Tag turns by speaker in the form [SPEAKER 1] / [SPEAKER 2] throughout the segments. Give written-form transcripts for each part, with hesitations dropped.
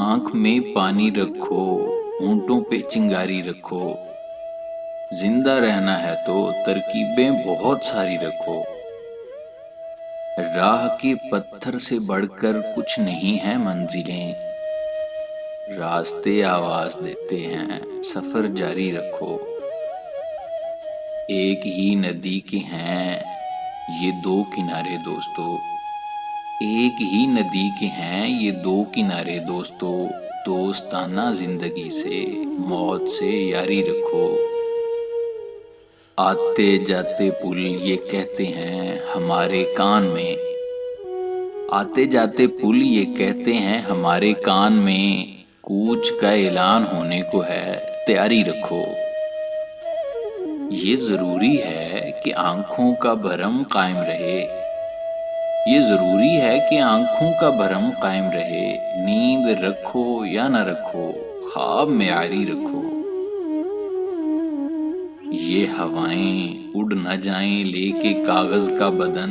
[SPEAKER 1] आंख में पानी रखो, होंठों पे चिंगारी रखो। जिंदा रहना है तो तरकीबें बहुत सारी रखो। राह के पत्थर से बढ़कर कुछ नहीं है मंजिलें। रास्ते आवाज देते हैं, सफर जारी रखो। एक ही नदी के हैं ये दो किनारे दोस्तों। एक ही नदी के हैं ये दो किनारे दोस्तों। दोस्ताना जिंदगी से, मौत से यारी रखो। आते जाते पुल ये कहते हैं हमारे कान में। आते जाते पुल ये कहते हैं हमारे कान में। कूच का ऐलान होने को है, तैयारी रखो। ये जरूरी है कि आंखों का भरम कायम रहे। ये जरूरी है कि आंखों का भरम कायम रहे। नींद रखो या न रखो, ख्वाब में यारी रखो। ये हवाएं उड़ न जाएं लेके कागज का बदन।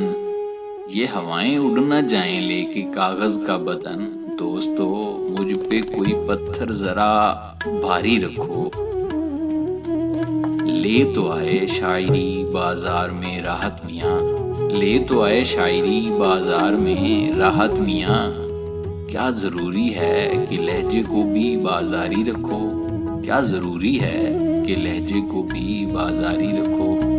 [SPEAKER 1] ये हवाएं उड़ न जाएं लेके कागज का बदन। दोस्तों मुझ पे कोई पत्थर जरा भारी रखो। ले तो आए शायरी बाजार में राहत मियाँ। ले तो आए शायरी बाजार में राहत मियाँ। क्या जरूरी है कि लहजे को भी बाजारी रखो। क्या जरूरी है कि लहजे को भी बाजारी रखो।